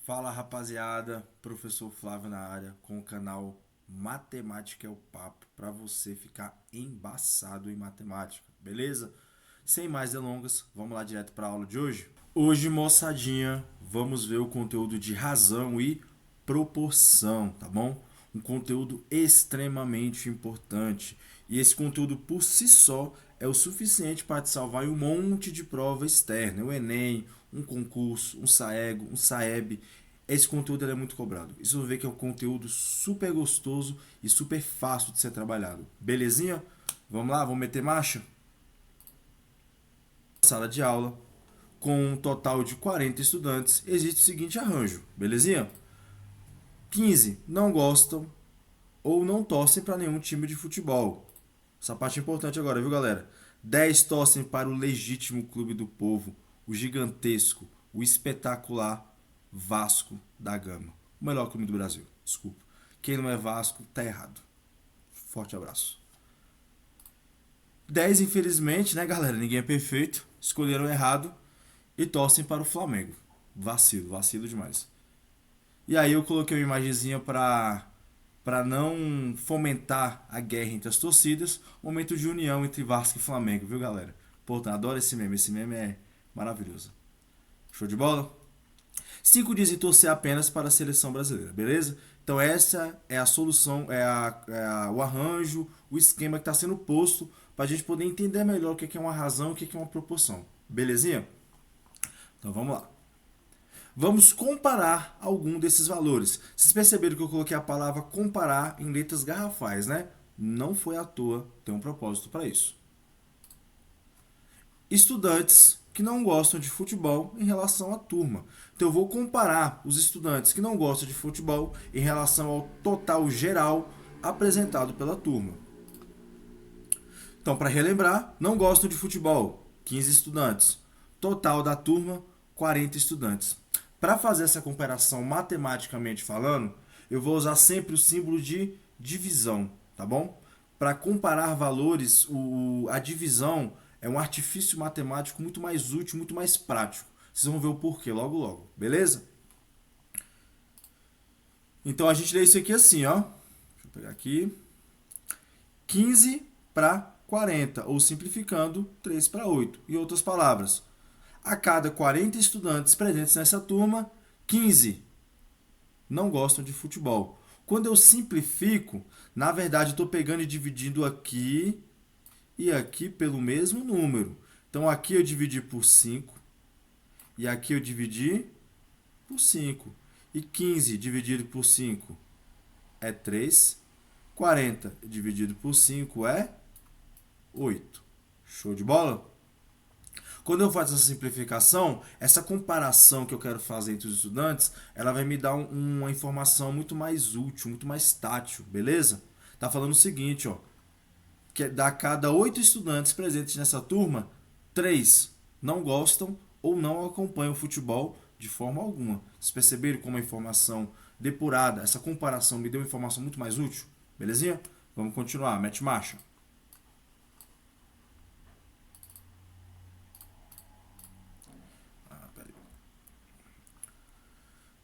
Fala rapaziada, professor Flávio na área com o canal Matemática é o Papo para você ficar embaçado em matemática, beleza? Sem mais delongas, vamos lá direto para a aula de hoje. Hoje, moçadinha, vamos ver o conteúdo de razão e proporção, tá bom? Um conteúdo extremamente importante. E esse conteúdo por si só é o suficiente para te salvar em um monte de prova externa. O Enem, um concurso, um Saego, um Saeb. Esse conteúdo é muito cobrado. Isso você vê que é um conteúdo super gostoso e super fácil de ser trabalhado. Belezinha? Vamos lá, vamos meter marcha? Sala de aula, com um total de 40 estudantes, existe o seguinte arranjo, belezinha? 15 não gostam ou não torcem para nenhum time de futebol. Essa parte é importante agora, viu, galera? 10 torcem para o legítimo clube do povo, o gigantesco, o espetacular Vasco da Gama. O melhor clube do Brasil, desculpa. Quem não é Vasco, tá errado. Forte abraço. 10, infelizmente, né, galera? Ninguém é perfeito. Escolheram errado e torcem para o Flamengo. Vacilo, vacilo demais. E aí eu coloquei uma imagenzinha para não fomentar a guerra entre as torcidas, momento de união entre Vasco e Flamengo, viu, galera? Portanto, adoro esse meme é maravilhoso. Show de bola? 5 dizem torcer apenas para a seleção brasileira, beleza? Então essa é a solução, o arranjo, o esquema que está sendo posto para a gente poder entender melhor o que é uma razão e o que é uma proporção. Belezinha? Então vamos lá. Vamos comparar algum desses valores. Vocês perceberam que eu coloquei a palavra comparar em letras garrafais, né? Não foi à toa, tem um propósito para isso. Estudantes que não gostam de futebol em relação à turma. Então eu vou comparar os estudantes que não gostam de futebol em relação ao total geral apresentado pela turma. Então, para relembrar, não gostam de futebol, 15 estudantes. Total da turma, 40 estudantes. Para fazer essa comparação matematicamente falando, eu vou usar sempre o símbolo de divisão, tá bom? Para comparar valores, a divisão é um artifício matemático muito mais útil, muito mais prático. Vocês vão ver o porquê logo logo, beleza? Então a gente lê isso aqui assim, ó. Deixa eu pegar aqui. 15 para 40, ou simplificando, 3 para 8. Em outras palavras, a cada 40 estudantes presentes nessa turma, 15 não gostam de futebol. Quando eu simplifico, na verdade estou pegando e dividindo aqui e aqui pelo mesmo número. Então aqui eu dividi por 5 e aqui eu dividi por 5. E 15 dividido por 5 é 3. 40 dividido por 5 é 8. Show de bola? Quando eu faço essa simplificação, essa comparação que eu quero fazer entre os estudantes, ela vai me dar uma informação muito mais útil, muito mais tátil, beleza? Tá falando o seguinte, ó, que da cada 8 estudantes presentes nessa turma, 3 não gostam ou não acompanham o futebol de forma alguma. Vocês perceberam como a informação depurada, essa comparação me deu uma informação muito mais útil? Belezinha? Vamos continuar, mete marcha.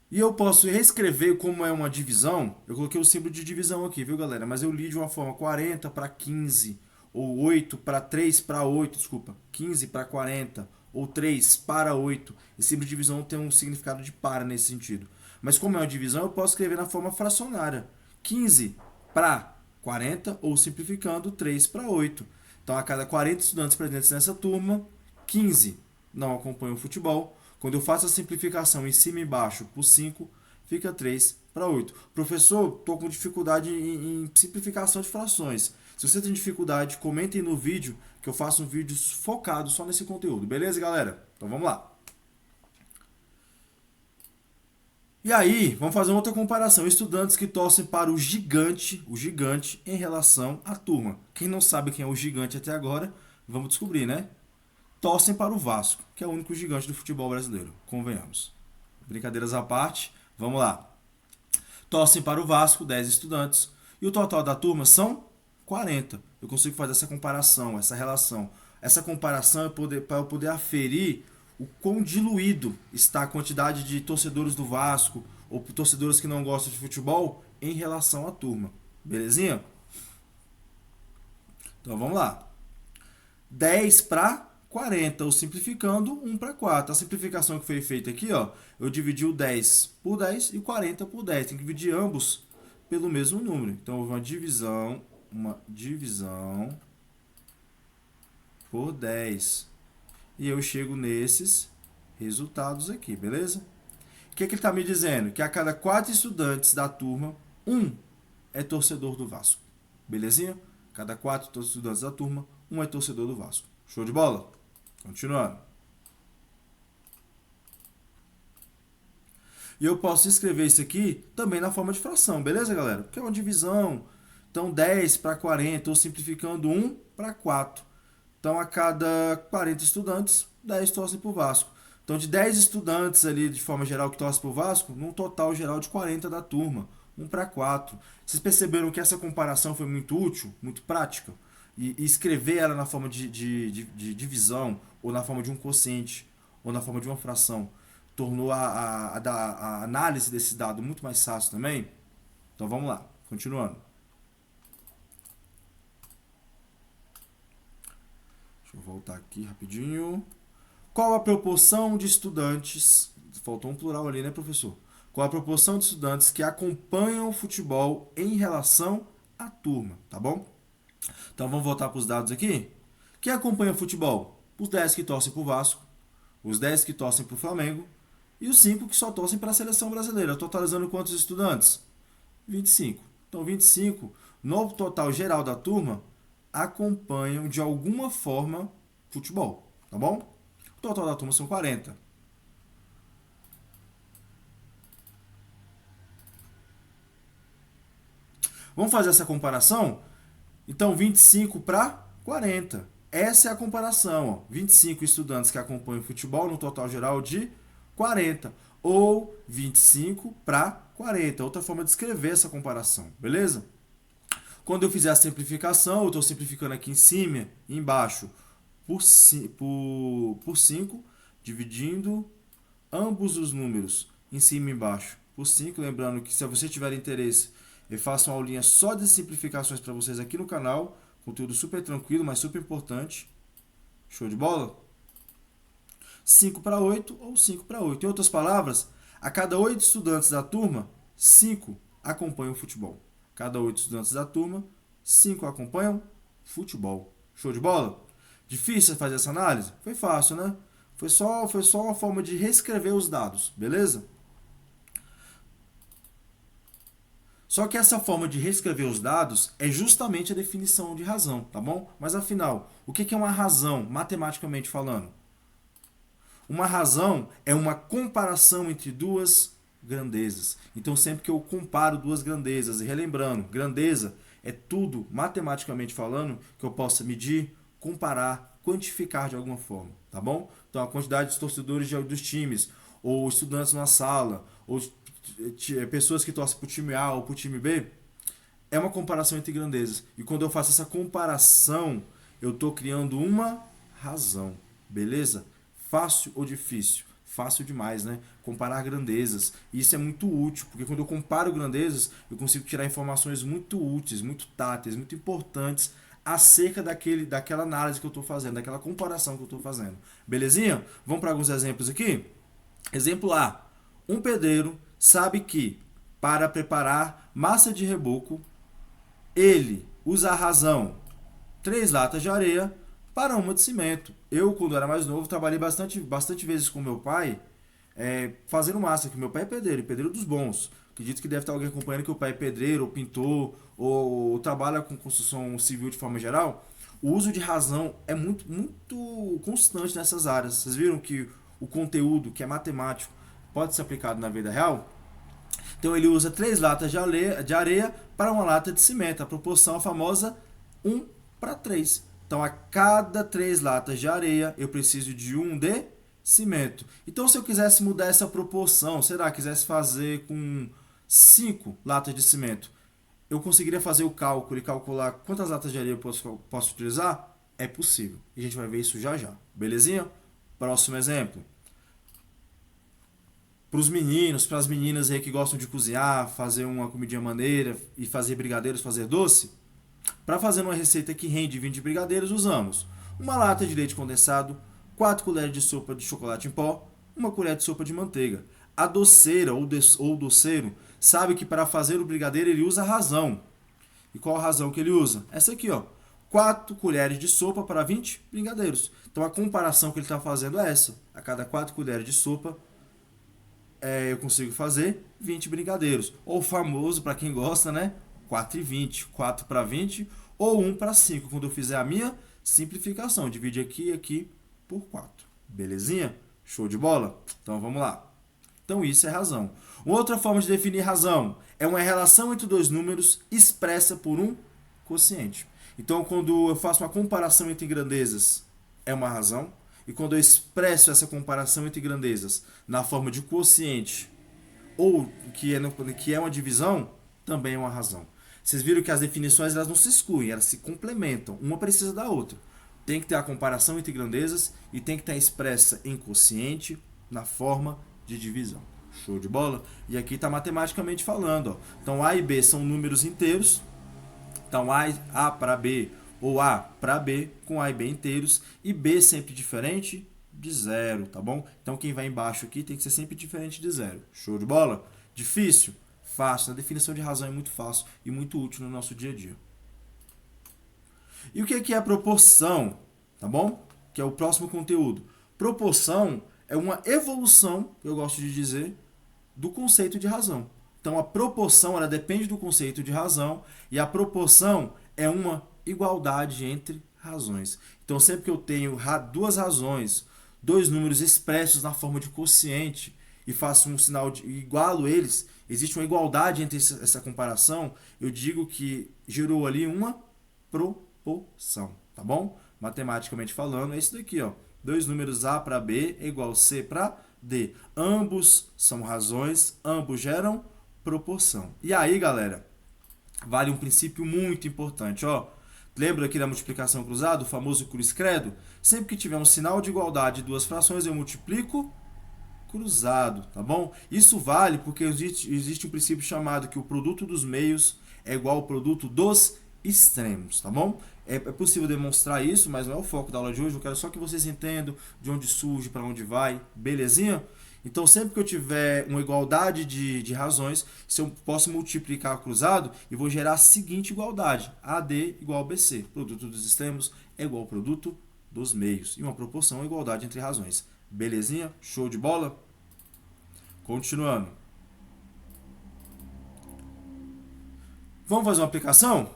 E eu posso reescrever como é uma divisão. Eu coloquei o símbolo de divisão aqui, viu, galera? Mas eu li de uma forma 40 para 15, ou 8 para 3 para 8, desculpa, 15 para 40, ou 3 para 8. Esse símbolo de divisão tem um significado de para nesse sentido. Mas como é uma divisão, eu posso escrever na forma fracionária. 15 para 40, ou simplificando, 3 para 8. Então, a cada 40 estudantes presentes nessa turma, 15 não acompanham o futebol. Quando eu faço a simplificação em cima e embaixo por 5, fica 3 para 8. Professor, estou com dificuldade em simplificação de frações. Se você tem dificuldade, comentem no vídeo que eu faço um vídeo focado só nesse conteúdo. Beleza, galera? Então vamos lá. E aí, vamos fazer uma outra comparação. Estudantes que torcem para o gigante em relação à turma. Quem não sabe quem é o gigante até agora, vamos descobrir, né? Torcem para o Vasco, que é o único gigante do futebol brasileiro, convenhamos. Brincadeiras à parte, vamos lá. Torcem para o Vasco, 10 estudantes, e o total da turma são 40. Eu consigo fazer essa comparação, essa relação. Essa comparação é para eu poder aferir o quão diluído está a quantidade de torcedores do Vasco ou torcedores que não gostam de futebol em relação à turma. Belezinha? Então vamos lá. 10 para 40, ou simplificando, 1 para 4. A simplificação que foi feita aqui, ó, eu dividi o 10 por 10 e o 40 por 10. Tem que dividir ambos pelo mesmo número. Então, houve uma divisão por 10. E eu chego nesses resultados aqui, beleza? O que ele está me dizendo? Que a cada 4 estudantes da turma, um é torcedor do Vasco. Belezinha? Cada 4 estudantes da turma, um é torcedor do Vasco. Show de bola? Continuando. E eu posso escrever isso aqui também na forma de fração, beleza, galera? Porque é uma divisão. Então, 10 para 40, ou simplificando 1 para 4. Então, a cada 40 estudantes, 10 torcem para o Vasco. Então, de 10 estudantes ali, de forma geral, que torcem para o Vasco, num total geral de 40 da turma. 1 para 4. Vocês perceberam que essa comparação foi muito útil, muito prática? E escrever ela na forma de divisão, ou na forma de um quociente, ou na forma de uma fração, tornou a análise desse dado muito mais fácil também? Então, vamos lá. Continuando. Deixa eu voltar aqui rapidinho. Qual a proporção de estudantes... Faltou um plural ali, né, professor? Qual a proporção de estudantes que acompanham o futebol em relação à turma, tá bom? Então vamos voltar para os dados aqui. Quem acompanha o futebol? Os 10 que torcem para o Vasco, os 10 que torcem para o Flamengo e os 5 que só torcem para a seleção brasileira. Totalizando quantos estudantes? 25. Então 25, no total geral da turma, acompanham de alguma forma futebol, tá bom? O total da turma são 40. Vamos fazer essa comparação? Então, 25 para 40. Essa é a comparação. Ó. 25 estudantes que acompanham futebol no total geral de 40. Ou 25 para 40. Outra forma de escrever essa comparação. Beleza? Quando eu fizer a simplificação, eu estou simplificando aqui em cima e embaixo por 5, dividindo ambos os números em cima e embaixo por 5. Lembrando que se você tiver interesse, eu faço uma aulinha só de simplificações para vocês aqui no canal. Conteúdo super tranquilo, mas super importante. Show de bola? 5 para 8 ou 5 para 8. Em outras palavras, a cada 8 estudantes da turma, 5 acompanham futebol. Cada 8 estudantes da turma, 5 acompanham futebol. Show de bola? Difícil fazer essa análise? Foi fácil, né? Foi só uma forma de reescrever os dados, beleza? Só que essa forma de reescrever os dados é justamente a definição de razão, tá bom? Mas afinal, o que é uma razão, matematicamente falando? Uma razão é uma comparação entre duas grandezas. Então, sempre que eu comparo duas grandezas, e relembrando, grandeza é tudo, matematicamente falando, que eu possa medir, comparar, quantificar de alguma forma, tá bom? Então, a quantidade de torcedores dos times, ou estudantes na sala, ou pessoas que torcem para o time A ou para o time B, é uma comparação entre grandezas. E quando eu faço essa comparação, eu estou criando uma razão, beleza? Fácil ou difícil? Fácil demais, né? Comparar grandezas. Isso é muito útil, porque quando eu comparo grandezas, eu consigo tirar informações muito úteis, muito táteis, muito importantes acerca daquela análise que eu estou fazendo, daquela comparação que eu estou fazendo. Belezinha? Vamos para alguns exemplos aqui? Exemplo A. Um pedreiro sabe que, para preparar massa de reboco, ele usa a razão 3 latas de areia para uma de cimento. Eu, quando era mais novo, trabalhei bastante vezes com meu pai fazendo massa, que meu pai é pedreiro, pedreiro dos bons. Acredito que deve estar alguém acompanhando que o pai é pedreiro, ou pintor, ou trabalha com construção civil de forma geral. O uso de razão é muito constante nessas áreas. Vocês viram que o conteúdo, que é matemático, pode ser aplicado na vida real? Então ele usa 3 latas de areia para uma lata de cimento. A proporção é a famosa 1 para 3. Então a cada 3 latas de areia eu preciso de 1 de cimento. Então se eu quisesse mudar essa proporção, será que quisesse fazer com 5 latas de cimento, eu conseguiria fazer o cálculo e calcular quantas latas de areia eu posso utilizar? É possível. E a gente vai ver isso já já. Belezinha? Próximo exemplo. Para os meninos, para as meninas aí que gostam de cozinhar, fazer uma comidinha maneira e fazer brigadeiros, fazer doce. Para fazer uma receita que rende 20 brigadeiros, usamos uma lata de leite condensado, 4 colheres de sopa de chocolate em pó, uma colher de sopa de manteiga. A doceira ou doceiro sabe que para fazer o brigadeiro ele usa razão. E qual a razão que ele usa? Essa aqui, ó. 4 colheres de sopa para 20 brigadeiros. Então a comparação que ele está fazendo é essa. A cada 4 colheres de sopa, eu consigo fazer 20 brigadeiros. Ou o famoso, para quem gosta, né? 4 e 20. 4 para 20 ou 1 para 5. Quando eu fizer a minha simplificação. Divide aqui e aqui por 4. Belezinha? Show de bola? Então vamos lá. Então isso é razão. Uma outra forma de definir razão é uma relação entre dois números expressa por um quociente. Então quando eu faço uma comparação entre grandezas, é uma razão. E quando eu expresso essa comparação entre grandezas na forma de quociente ou que é uma divisão, também é uma razão. Vocês viram que as definições elas não se excluem, elas se complementam. Uma precisa da outra. Tem que ter a comparação entre grandezas e tem que estar expressa em quociente na forma de divisão. Show de bola? E aqui está matematicamente falando. Ó. Então A e B são números inteiros. Então A para B ou A para B com A e B inteiros. E B sempre diferente de zero, tá bom? Então quem vai embaixo aqui tem que ser sempre diferente de zero. Show de bola? Difícil? Fácil. A definição de razão é muito fácil e muito útil no nosso dia a dia. E o que é a proporção? Tá bom? Que é o próximo conteúdo. Proporção é uma evolução, eu gosto de dizer, do conceito de razão. Então a proporção ela depende do conceito de razão e a proporção é uma igualdade entre razões. Então sempre que eu tenho duas razões, dois números expressos na forma de quociente e faço um sinal de igualo eles, existe uma igualdade entre essa comparação, eu digo que gerou ali uma proporção, tá bom? Matematicamente falando, é isso daqui, ó. Dois números A para B é igual a C para D. Ambos são razões, ambos geram proporção. E aí, galera, vale um princípio muito importante, ó. Lembra aqui da multiplicação cruzada, o famoso cruz-credo? Sempre que tiver um sinal de igualdade de duas frações, eu multiplico cruzado, tá bom? Isso vale porque existe um princípio chamado que o produto dos meios é igual ao produto dos extremos, tá bom? É possível demonstrar isso, mas não é o foco da aula de hoje. Eu quero só que vocês entendam de onde surge, para onde vai, belezinha? Então, sempre que eu tiver uma igualdade de razões, se eu posso multiplicar cruzado, eu vou gerar a seguinte igualdade. AD igual a BC. Produto dos extremos é igual ao produto dos meios. E uma proporção é igualdade entre razões. Belezinha? Show de bola? Continuando. Vamos fazer uma aplicação?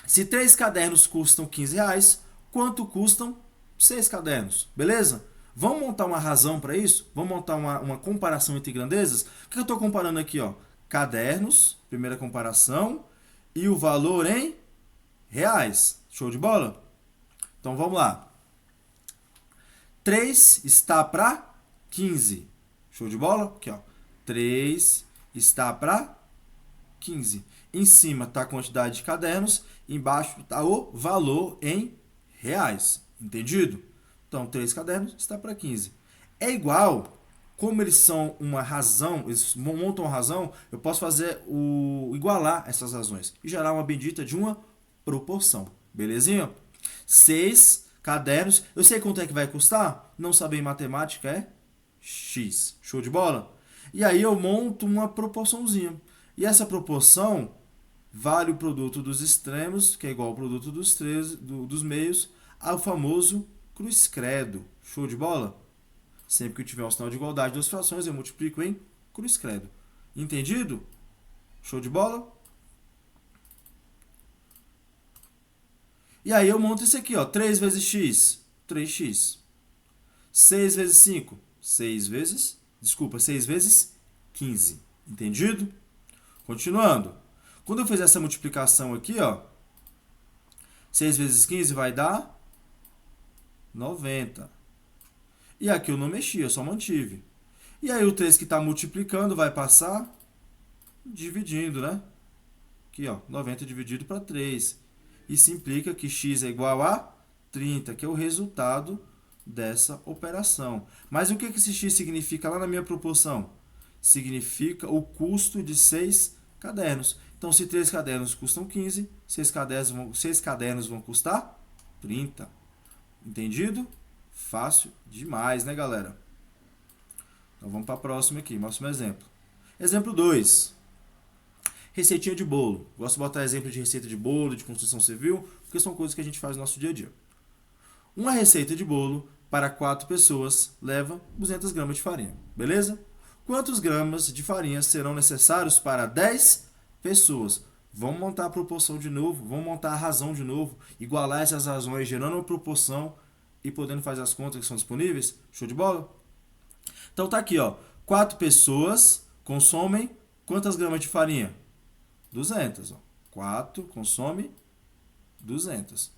Se 3 cadernos custam R$15, quanto custam 6 cadernos? Beleza? Vamos montar uma razão para isso? Vamos montar uma comparação entre grandezas? O que eu estou comparando aqui? Ó? Cadernos, primeira comparação, e o valor em reais. Show de bola? Então vamos lá. 3 está para 15. Show de bola? Aqui, ó. 3 está para 15. Em cima está a quantidade de cadernos, embaixo está o valor em reais. Entendido? Então, 3 cadernos está para 15. É igual, como eles são uma razão, eles montam uma razão, eu posso fazer igualar essas razões e gerar uma bendita de uma proporção. Belezinha? 6 cadernos. Eu sei quanto é que vai custar? Não saber em matemática é X. Show de bola? E aí eu monto uma proporçãozinha. E essa proporção vale o produto dos extremos, que é igual ao produto dos meios, ao famoso cruz-credo. Show de bola? Sempre que eu tiver um sinal de igualdade das frações, eu multiplico em cruz-credo. Entendido? Show de bola? E aí eu monto isso aqui, ó. 3 vezes x, 3x. 6 vezes 5, 6 vezes 15. Entendido? Continuando. Quando eu fizer essa multiplicação aqui, ó, 6 vezes 15 vai dar 90. E aqui eu não mexi, eu só mantive. E aí o 3 que está multiplicando vai passar dividindo, né? Aqui, ó, 90 dividido para 3. Isso implica que x é igual a 30, que é o resultado dessa operação. Mas o que esse x significa lá na minha proporção? Significa o custo de 6 cadernos. Então, se 3 cadernos custam 15, 6 cadernos vão custar 30. Entendido? Fácil demais, né, galera? Então, vamos para a próxima aqui, próximo exemplo. Exemplo 2. Receitinha de bolo. Gosto de botar exemplo de receita de bolo, de construção civil, porque são coisas que a gente faz no nosso dia a dia. Uma receita de bolo para 4 pessoas leva 200 gramas de farinha, beleza? Quantos gramas de farinha serão necessários para 10 pessoas? Vamos montar a proporção de novo, vamos montar a razão de novo, igualar essas razões, gerando uma proporção e podendo fazer as contas que são disponíveis. Show de bola? Então tá aqui, ó. 4 pessoas consomem quantas gramas de farinha? 200, ó. 4 consome 200.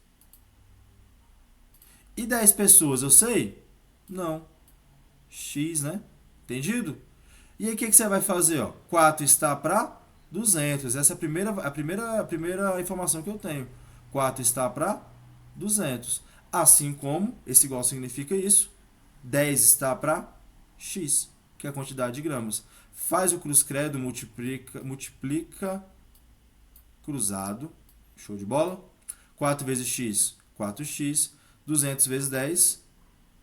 E 10 pessoas, eu sei? Não. X, né? Entendido? E aí o que você vai fazer, ó? 4 está para 200. Essa é a primeira informação que eu tenho. 4 está para 200. Assim como, esse igual significa isso, 10 está para X, que é a quantidade de gramas. Faz o cruz-credo, multiplica cruzado. Show de bola? 4 vezes X, 4x. 200 vezes 10,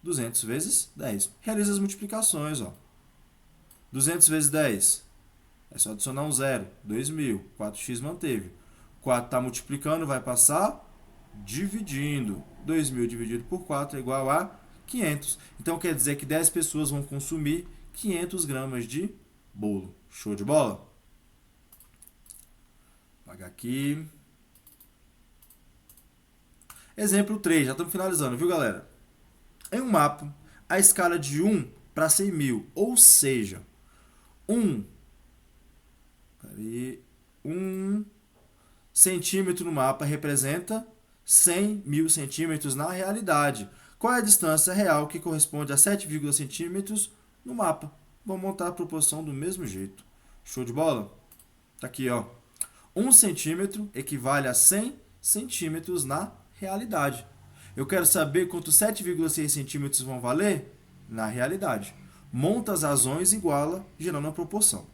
200 vezes 10. Realiza as multiplicações, ó. 200 vezes 10, é só adicionar um zero, 2.000, 4x manteve. 4 está multiplicando, vai passar dividindo. 2.000 dividido por 4 é igual a 500. Então, quer dizer que 10 pessoas vão consumir 500 gramas de bolo. Show de bola? Vou apagar aqui. Exemplo 3, já estamos finalizando, viu, galera? Em um mapa, a escala de 1 para 100.000, ou seja, 1 centímetro no mapa representa 100.000 centímetros na realidade. Qual é a distância real que corresponde a 7,5 centímetros no mapa? Vamos montar a proporção do mesmo jeito. Show de bola? Tá aqui, ó. 1 centímetro equivale a 100 centímetros na realidade. Eu quero saber quanto 7,6 centímetros vão valer na realidade. Monta as razões e iguala, gerando a proporção.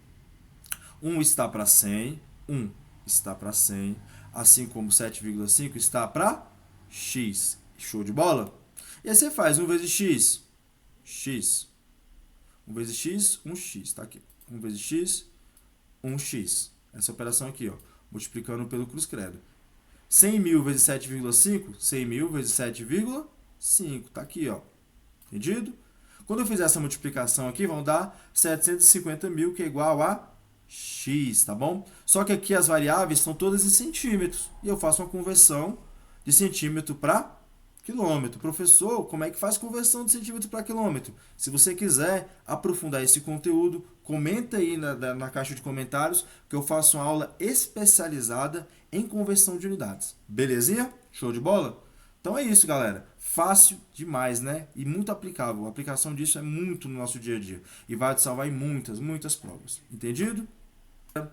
1 está para 100, 1 está para 100, assim como 7,5 está para x. Show de bola? E aí você faz 1 vezes x, x. 1 vezes x, 1x. Tá aqui. 1 vezes x, 1x. Essa operação aqui, ó, multiplicando pelo cruz-credo. 100.000 vezes 7,5, 100.000 vezes 7,5. Tá aqui, ó. Entendido? Quando eu fizer essa multiplicação aqui, vão dar 750.000, que é igual a x, tá bom? Só que aqui as variáveis estão todas em centímetros. E eu faço uma conversão de centímetro para quilômetro. Professor, como é que faz conversão de centímetro para quilômetro? Se você quiser aprofundar esse conteúdo, comenta aí na caixa de comentários que eu faço uma aula especializada em conversão de unidades. Belezinha? Show de bola? Então é isso, galera. Fácil demais, né? E muito aplicável. A aplicação disso é muito no nosso dia a dia. E vai te salvar em muitas, muitas provas. Entendido?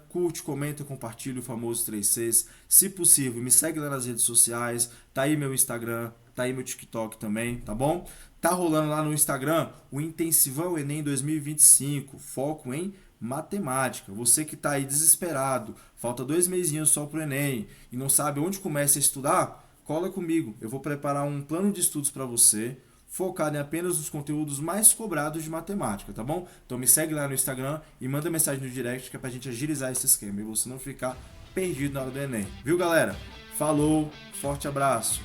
Curte, comenta, compartilha o famoso 3Cs. Se possível, me segue lá nas redes sociais. Tá aí meu Instagram, tá aí meu TikTok também, tá bom? Tá rolando lá no Instagram o Intensivão Enem 2025, foco em matemática. Você que tá aí desesperado, falta 2 mesinhos só pro Enem e não sabe onde começa a estudar, cola comigo. Eu vou preparar um plano de estudos para você, focado em apenas nos conteúdos mais cobrados de matemática, tá bom? Então me segue lá no Instagram e manda mensagem no direct que é pra gente agilizar esse esquema e você não ficar perdido na hora do Enem. Viu, galera? Falou, forte abraço!